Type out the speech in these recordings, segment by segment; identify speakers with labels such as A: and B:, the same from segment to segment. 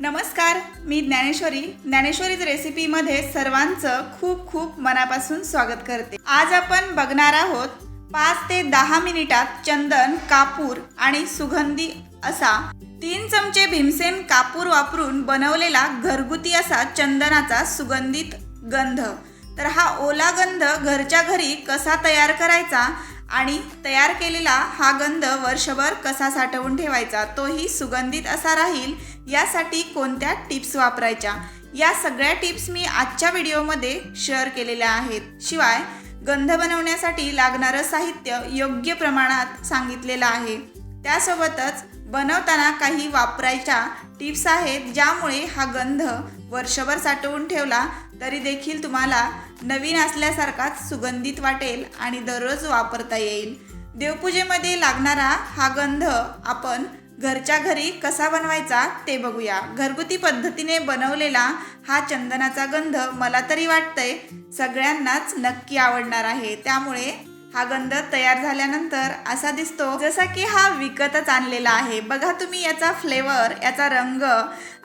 A: नमस्कार, मी ज्ञानेश्वरीच रेसिपीमध्ये सर्वांचं खूप खूप मनापासून स्वागत करते। आज आपण बघणार आहोत 5 ते 10 मिनिटात चंदन, कापूर आणि सुगंधी असा 3 चमचे भीमसेन कापूर वापरून बनवलेला घरगुती असा चंदनाचा सुगंधित गंध। तर हा ओला गंध घरच्या घरी कसा तयार करायचा आणि तयार केलेला हा गंध वर्षभर कसा साठवून ठेवायचा, तोही सुगंधित असा राहील, यासाठी कोणत्या टिप्स वापरायच्या, या सगळ्या टिप्स मी आजच्या व्हिडिओमध्ये शेअर केलेल्या आहेत। शिवाय गंध बनवण्यासाठी लागणारं साहित्य योग्य प्रमाणात सांगितलेलं आहे। त्यासोबतच बनवताना काही वापरायच्या टिप्स आहेत, ज्यामुळे हा गंध वर्षभर साठवून ठेवला तरी देखील तुम्हाला नवीन असल्यासारखाच सुगंधित वाटेल आणि दररोज वापरता येईल। देवपूजेमध्ये लागणारा हा गंध आपण घरच्या घरी कसा बनवायचा ते बघूया। घरगुती पद्धतीने बनवलेला हा चंदनाचा गंध मला तरी वाटतंय सगळ्यांनाच नक्की आवडणार आहे। त्यामुळे हा गंध तयार झाल्यानंतर असा दिसतो जसा की हा विकतच आणलेला आहे। बघा तुम्ही, याचा फ्लेवर, याचा रंग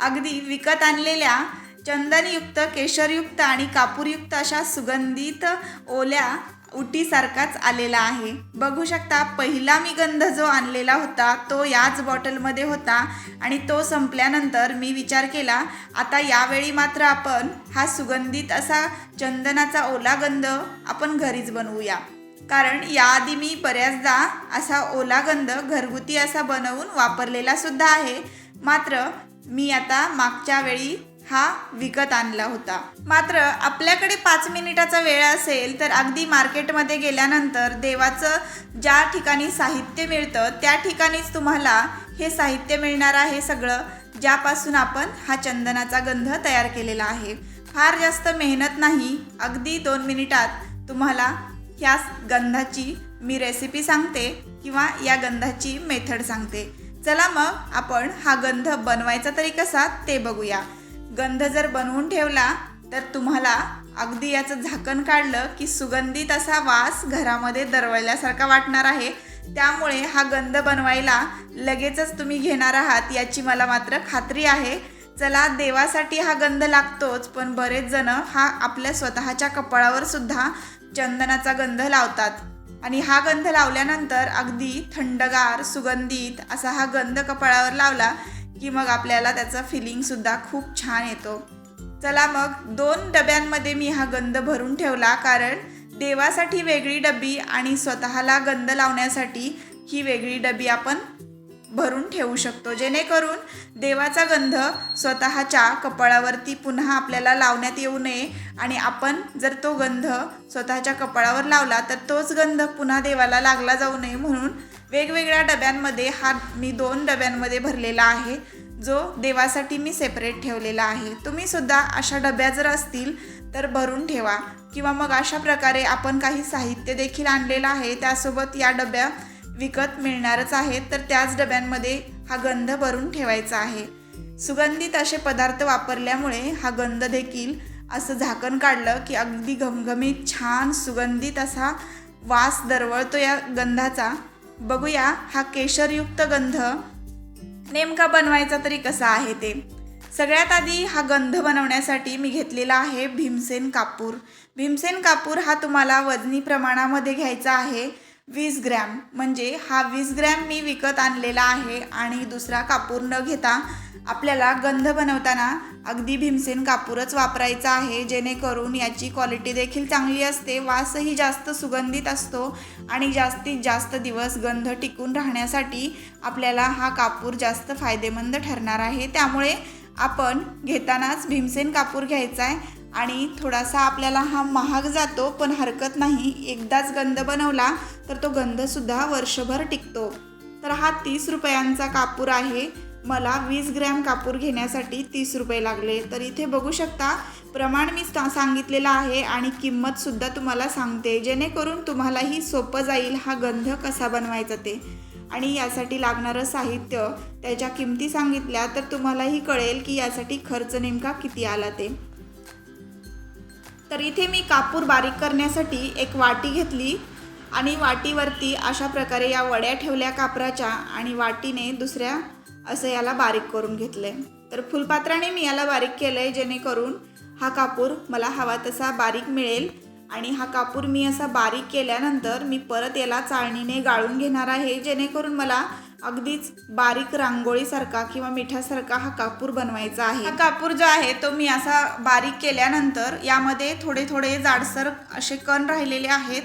A: अगदी विकत आणलेल्या चंदनयुक्त, केशरयुक्त आणि कापूरयुक्त अशा सुगंधित ओल्या उटीसारखाच आलेला आहे। बघू शकता, पहिला मी गंध जो आणलेला होता तो याच बॉटलमध्ये होता आणि तो संपल्यानंतर मी विचार केला आता यावेळी मात्र आपण हा सुगंधित असा चंदनाचा ओला गंध आपण घरीच बनवूया। कारण याआधी मी बऱ्याचदा असा ओला गंध घरगुती असा बनवून वापरलेला सुद्धा आहे, मात्र मी आता मागच्या वेळी हा विकत आणला होता। मात्र आपल्याकडे 5 मिनिटाचा वेळ असेल तर अगदी मार्केटमध्ये गेल्यानंतर देवाचं ज्या ठिकाणी साहित्य मिळतं त्या ठिकाणीच तुम्हाला हे साहित्य मिळणार आहे सगळं, ज्यापासून आपण हा चंदनाचा गंध तयार केलेला आहे। फार जास्त मेहनत नाही, अगदी 2 मिनिटात तुम्हाला ह्या गंधाची मी रेसिपी सांगते किंवा या गंधाची मेथड सांगते। चला मग आपण हा गंध बनवायचा तरी कसा ते बघूया। गंध जर बनवून ठेवला तर तुम्हाला अगदी याचं झाकण काढलं की सुगंधित असा वास घरामध्ये दरवळल्यासारखा वाटणार आहे। त्यामुळे हा गंध बनवायला लगेचच तुम्ही घेणार आहात याची मला मात्र खात्री आहे। चला, देवासाठी हा गंध लागतोच, पण बरेच जण हा आपल्या स्वतःच्या कपाळावर सुद्धा चंदनाचा गंध लावतात आणि हा गंध लावल्यानंतर अगदी थंडगार सुगंधित असा हा गंध कपाळावर लावला की मग आपल्याला त्याचा फिलिंग सुद्धा खूप छान येतो। चला मग 2 डब्यांमध्ये मी हा गंध भरून ठेवला, कारण देवासाठी वेगळी डबी आणि स्वतःला गंध लावण्यासाठी ही वेगळी डबी आपण भरून ठेवू शकतो, जेणेकरून देवाचा गंध स्वतःच्या कपाळावरती पुन्हा आपल्याला लावण्यात येऊ नये आणि आपण जर तो गंध स्वतःच्या कपाळावर लावला तर तोच गंध पुन्हा देवाला लागला जाऊ नये, म्हणून वेगवेगळ्या डब्यांमध्ये हा मी 2 डब्यांमध्ये भरलेला आहे, जो देवासाठी मी सेपरेट ठेवलेला आहे। तुम्ही सुद्धा अशा डब्या जर असतील तर भरून ठेवा, किंवा मग अशा प्रकारे आपण काही साहित्य देखील आणलेलं आहे, त्यासोबत या डब्या विकत मिळणारच आहेत, तर त्याच डब्यांमध्ये हा गंध भरून ठेवायचा आहे। सुगंधित असे पदार्थ वापरल्यामुळे हा गंध देखील असं झाकण काढलं की अगदी घमघमीत छान सुगंधित असा वास दरवळतो या गंधाचा। बघूया हा केशरयुक्त गंध नेमका बनवायचा तरी कसा आहे ते। सगळ्यात आधी हा गंध बनवण्यासाठी मी घेतलेला आहे भीमसेन कापूर। भीमसेन कापूर हा तुम्हाला वजनी प्रमाणामध्ये घ्यायचा आहे 20 ग्रॅम, म्हणजे हा 20 ग्रॅम मी विकत आणलेला आहे आणि दुसरा कापूर न घेता आपल्याला गंध बनवताना अगदी भीमसेन कापूरच वापरायचा आहे, जेणेकरून याची क्वालिटी देखील चांगली असते, वासही जास्त सुगंधित असतो आणि जास्तीत जास्त दिवस गंध टिकून राहण्यासाठी आपल्याला हा कापूर जास्त फायदेमंद ठरणार आहे। त्यामुळे आपण घेतानाच भीमसेन कापूर घ्यायचा आहे आणि थोडासा आपल्याला हा महाग जातो, पण हरकत नाही, एकदाच गंध बनवला तर तो गंधसुद्धा वर्षभर टिकतो। तर हा 30 रुपयांचा कापूर आहे, मला 20 ग्रॅम कापूर घेण्यासाठी 30 रुपये लागले। तर इथे बघू शकता प्रमाण मी सांगितलेलं आहे आणि किंमतसुद्धा तुम्हाला सांगते, जेणेकरून तुम्हालाही सोपं जाईल हा गंध कसा बनवायचा ते, आणि यासाठी लागणारं साहित्य त्याच्या किमती सांगितल्या तर तुम्हालाही कळेल की यासाठी खर्च नेमका किती आला ते। तर इथे मी कापूर बारीक करण्यासाठी एक वाटी घेतली आणि वाटीवरती अशा प्रकारे या वड्या ठेवल्या कापराच्या आणि वाटीने दुसऱ्या असं याला बारीक करून घेतले। तर फुलपात्राने मी याला बारीक केलं आहे जेणेकरून हा कापूर मला हवा तसा बारीक मिळेल. आणि हा कापूर मी असा बारीक केल्यानंतर मी परत याला चाळणीने गाळून घेणार आहे जेणेकरून मला अगदीच बारीक रांगोळीसारखा किंवा मिठासारखा हा कापूर बनवायचा आहे. हा कापूर जो आहे तो मी असा बारीक केल्यानंतर यामध्ये थोडे थोडे जाडसर असे कण राहिलेले आहेत.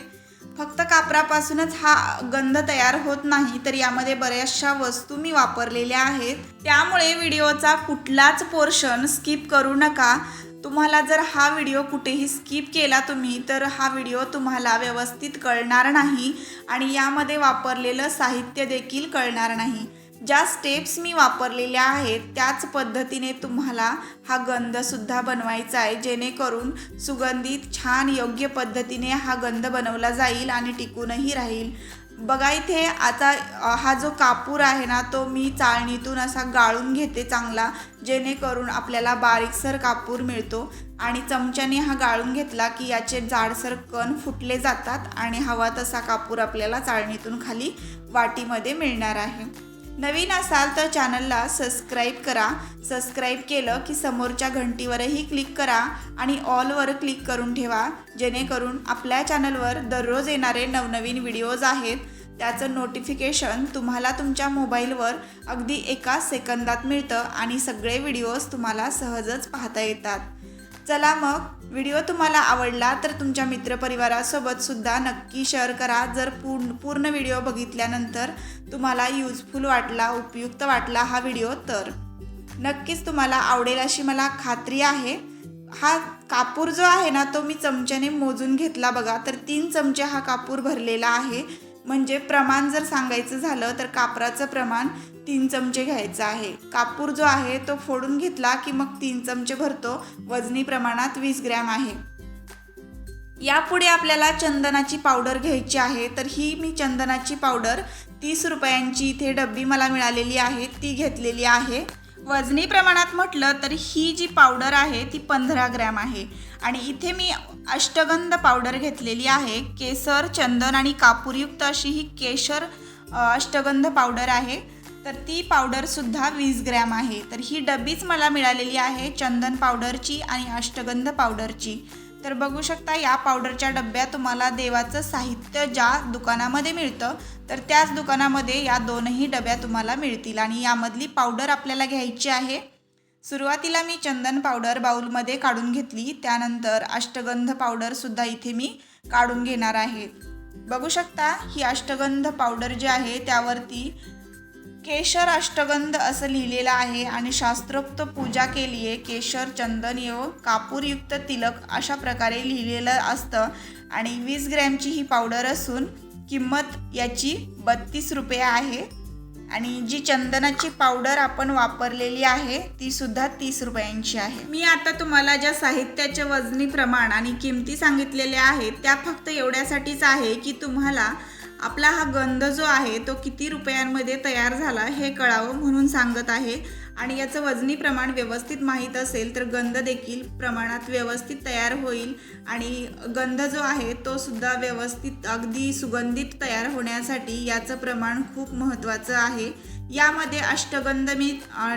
A: फक्त कापरापासूनच हा गंध तयार होत नाही तर यामध्ये बऱ्याचशा वस्तू मी वापरलेल्या आहेत. त्यामुळे व्हिडिओचा कुठलाच पोर्शन स्किप करू नका. तुम्हाला जर हा व्हिडिओ कुठेही स्किप केला तुम्ही तर हा व्हिडिओ तुम्हाला व्यवस्थित कळणार नाही आणि यामध्ये वापरलेलं साहित्य देखील कळणार नाही. ज्या स्टेप्स मी वापरलेल्या आहेत त्याच पद्धतीने तुम्हाला हा गंधसुद्धा बनवायचा आहे जेणेकरून सुगंधित छान योग्य पद्धतीने हा गंध बनवला जाईल आणि टिकूनही राहील. बघा इथे आता हा जो कापूर आहे ना तो मी चाळणीतून असा गाळून घेते चांगला जेणेकरून आपल्याला बारीकसर कापूर मिळतो. आणि चमच्याने हा गाळून घेतला की याचे जाडसर कण फुटले जातात आणि हवा तसा कापूर आपल्याला चाळणीतून खाली वाटीमध्ये मिळणार आहे. नवीन असाल तर चॅनलला सबस्क्राईब करा. सबस्क्राईब केलं की समोरच्या घंटीवरही क्लिक करा आणि ऑलवर क्लिक करून ठेवा जेणेकरून आपल्या चॅनलवर दररोज येणारे नवनवीन व्हिडिओज आहेत त्याचं नोटिफिकेशन तुम्हाला तुमच्या मोबाईलवर अगदी एका सेकंदात मिळतं आणि सगळे व्हिडिओज तुम्हाला सहजच पाहता येतात. चला मग व्हिडिओ तुम्हाला आवडला तर तुमच्या मित्रपरिवारासोबत सुद्धा नक्की शेअर करा. जर पूर्ण व्हिडिओ बघितल्यानंतर तुम्हाला यूजफुल वाटला उपयुक्त वाटला हा व्हिडिओ तर नक्कीच तुम्हाला आवडेल अशी मला खात्री आहे. हा कापूर जो आहे ना तो मी चमच्याने मोजून घेतला बघा. तर 3 चमचे हा कापूर भरलेला आहे. म्हणजे प्रमाण जर सांगायचं झालं तर कापराचं प्रमाण 3 चमचे घ्यायचं आहे. कापूर जो आहे तो फोडून घेतला की मग 3 चमचे भरतो. वजनी प्रमाणात 20 ग्रॅम आहे. यापुढे आपल्याला चंदनाची पावडर घ्यायची आहे. तर ही मी चंदनाची पावडर 30 रुपयांची इथे डब्बी मला मिळालेली आहे ती घेतलेली आहे. वजनी प्रमाणात म्हटलं तर ही जी पावडर आहे ती 15 ग्रॅम आहे. आणि इथे मी अष्टगंध पावडर घेतलेली आहे. केसर चंदन आणि कापूरयुक्त अशी ही केशर अष्टगंध पावडर आहे. तर ती पावडरसुद्धा 20 ग्रॅम आहे. तर ही डब्बीच मला मिळालेली आहे चंदन पावडरची आणि अष्टगंध पावडरची. तर बघू शकता या पावडरच्या डब्या तुम्हाला देवाचं साहित्य ज्या दुकानामध्ये मिळतं तर त्याच दुकानामध्ये या 2ही डब्या तुम्हाला मिळतील. आणि यामधली पावडर आपल्याला घ्यायची आहे. सुरुवातीला मी चंदन पावडर बाउलमध्ये काढून घेतली. त्यानंतर अष्टगंध पावडरसुद्धा इथे मी काढून घेणार आहे. बघू शकता ही अष्टगंध पावडर जी आहे त्यावरती केशर अष्टगंध असं लिहिलेलं आहे आणि शास्त्रोक्त पूजा केली आहे. केशर चंदन व कापूरयुक्त तिलक अशा प्रकारे लिहिलेलं असतं. आणि 20 ग्रॅमची ही पावडर असून किंमत याची 32 रुपये आहे. आणि जी चंदनाची पावडर आपण वापरलेली आहे ती सुद्धा 30 रुपयांची आहे. मी आता तुम्हाला ज्या साहित्याचे वजनी प्रमाण आणि किमती सांगितलेल्या आहेत त्या फक्त एवढ्यासाठीच आहे की तुम्हाला आपला हा गंध जो आहे तो किती रुपयांमध्ये तयार झाला हे कळावं म्हणून सांगत आहे. आणि याचं वजनी प्रमाण व्यवस्थित माहीत असेल तर गंध देखील प्रमाणात व्यवस्थित तयार होईल. आणि गंध जो आहे तो सुद्धा व्यवस्थित अगदी सुगंधित तयार होण्यासाठी याचं प्रमाण खूप महत्त्वाचं आहे. यामध्ये अष्टगंध मी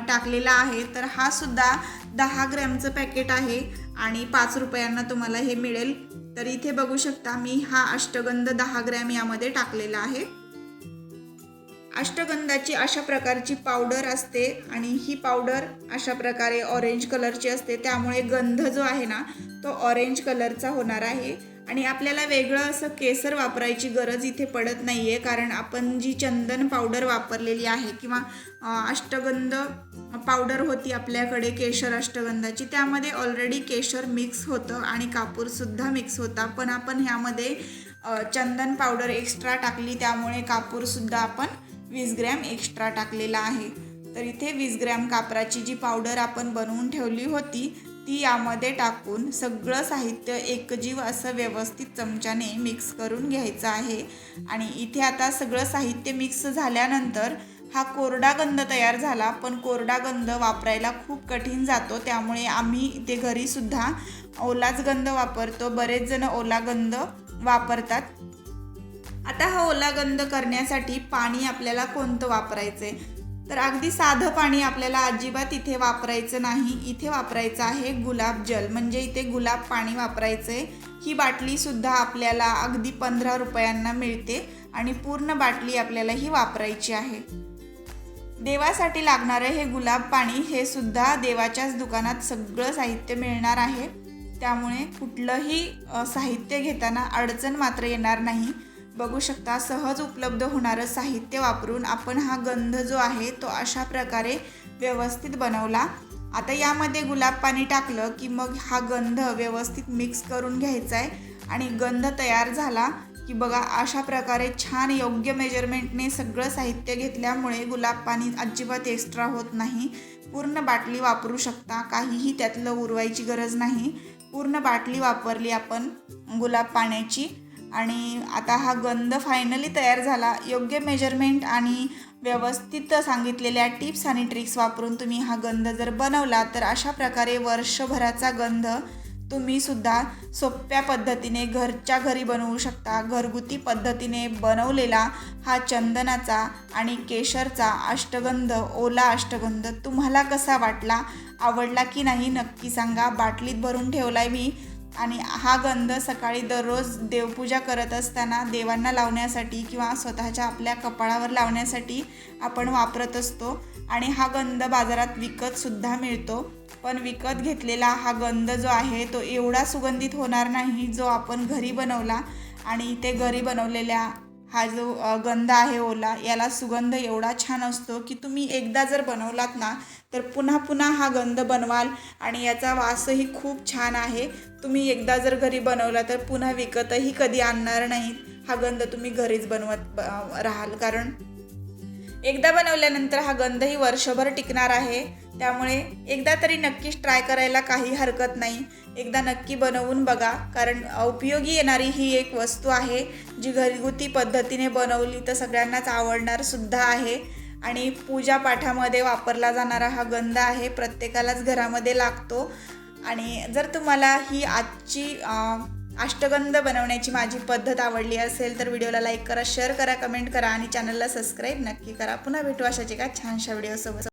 A: टाकलेला आहे. तर हा सुद्धा 10 ग्रॅमचं पॅकेट आहे आणि 5 रुपयांना तुम्हाला हे मिळेल. तर इथे बघू शकता मी हा अष्टगंध 10 ग्रॅम यामध्ये टाकलेला आहे. अष्टगंधाची अशा प्रकारची पावडर असते आणि ही पावडर अशा प्रकारे ऑरेंज कलरची असते. त्यामुळे गंध जो आहे ना तो ऑरेंज कलरचा होणार आहे. आणि आपल्याला वेगळं असं केसर वापरायची गरज इथे पडत नाही आहे कारण आपण जी चंदन पावडर वापरलेली आहे किंवा अष्टगंध पावडर होती आपल्याकडे केशर अष्टगंधाची त्यामध्ये ऑलरेडी केशर मिक्स होतं आणि कापूरसुद्धा मिक्स होता. पण आपण ह्यामध्ये चंदन पावडर एक्स्ट्रा टाकली त्यामुळे कापूरसुद्धा आपण 20 ग्रॅम एक्स्ट्रा टाकलेला आहे. तर इथे 20 ग्रॅम कापराची जी पावडर आपण बनवून ठेवली होती ती यामध्ये टाकून सगळं साहित्य एकजीव असं व्यवस्थित चमच्याने मिक्स करून घ्यायचं आहे. आणि इथे आता सगळं साहित्य मिक्स झाल्यानंतर हा कोरडा गंध तयार झाला. पण कोरडा गंध वापरायला खूप कठीण जातो त्यामुळे आम्ही इथे घरीसुद्धा ओलाच गंध वापरतो. बरेच जण ओला गंध वापरतात. आता हा ओला गंध करण्यासाठी पाणी आपल्याला कोणतं वापरायचं आहे तर अगदी साधं पाणी आपल्याला अजिबात इथे वापरायचं नाही. इथे वापरायचं आहे गुलाब जल, म्हणजे इथे गुलाब पाणी वापरायचं आहे. ही बाटलीसुद्धा आपल्याला अगदी 15 रुपयांना मिळते आणि पूर्ण बाटली आपल्याला ही वापरायची आहे. देवासाठी लागणारं हे गुलाब पाणी हे सुद्धा देवाच्याच दुकानात सगळं साहित्य मिळणार आहे. त्यामुळे कुठलंही साहित्य घेताना अडचण मात्र येणार नाही. बघू शकता, सहज उपलब्ध होणारं साहित्य वापरून आपण हा गंध जो आहे तो अशा प्रकारे व्यवस्थित बनवला. आता यामध्ये गुलाब पाणी टाकलं की मग हा गंध व्यवस्थित मिक्स करून घ्यायचा आहे आणि गंध तयार झाला की बघा अशा प्रकारे छान योग्य मेजरमेंटने सगळं साहित्य घेतल्यामुळे गुलाब पाणी अजिबात एक्स्ट्रा होत नाही. पूर्ण बाटली वापरू शकता, काहीही त्यातलं उरवायची गरज नाही. पूर्ण बाटली वापरली आपण गुलाब पाण्याची आणि आता हा गंध फायनली तयार झाला. योग्य मेजरमेंट आणि व्यवस्थित सांगितलेल्या टिप्स आणि ट्रिक्स वापरून तुम्ही हा गंध जर बनवला तर अशा प्रकारे वर्षभराचा गंध तुम्ही सुद्धा सोप्या पद्धतीने घरच्या घरी बनवू शकता. घरगुती पद्धतीने बनवलेला हा चंदनाचा आणि केशरचा अष्टगंध, ओला अष्टगंध तुम्हाला कसा वाटला, आवडला की नाही नक्की सांगा. बाटलीत भरून ठेवलाय मी आणि हा गंध सकाळी दररोज देवपूजा करत असताना देवांना लावण्यासाठी किंवा स्वतःच्या आपल्या कपाळावर लावण्यासाठी आपण वापरत असतो. आणि हा गंध बाजारात विकतसुद्धा मिळतो, पण विकत घेतलेला हा गंध जो आहे तो एवढा सुगंधित होणार नाही जो आपण घरी बनवला. आणि ते घरी बनवलेल्या हा जो गंध आहे ओला, याला सुगंध एवढा छान असतो की तुम्ही एकदा जर बनवलात ना तर पुन्हा पुन्हा हा गंध बनवाल आणि याचा वासही खूप छान आहे. तुम्ही एकदा जर घरी बनवला तर पुन्हा विकतही कधी आणणार नाहीत. हा गंध तुम्ही घरीच बनवत राहाल, कारण एकदा बनवल्यानंतर हा गंधही वर्षभर टिकणार आहे. त्यामुळे एकदा तरी नक्कीच ट्राय करायला काही हरकत नाही. एकदा नक्की बनवून बघा, कारण उपयोगी येणारी ही एक वस्तू आहे जी घरगुती पद्धतीने बनवली तर सगळ्यांनाच आवडणार सुद्धा आहे. आणि पूजापाठामध्ये वापरला जाणारा हा गंध आहे, प्रत्येकालाच घरामध्ये लागतो. आणि जर तुम्हाला ही आजची अष्टगंध बनवण्याची माझी पद्धत आवडली असेल तर व्हिडिओला लाईक करा, शेअर करा, कमेंट करा आणि चॅनलला सबस्क्राईब नक्की करा. पुन्हा भेटू अशाच एका छानशा व्हिडिओसोबत.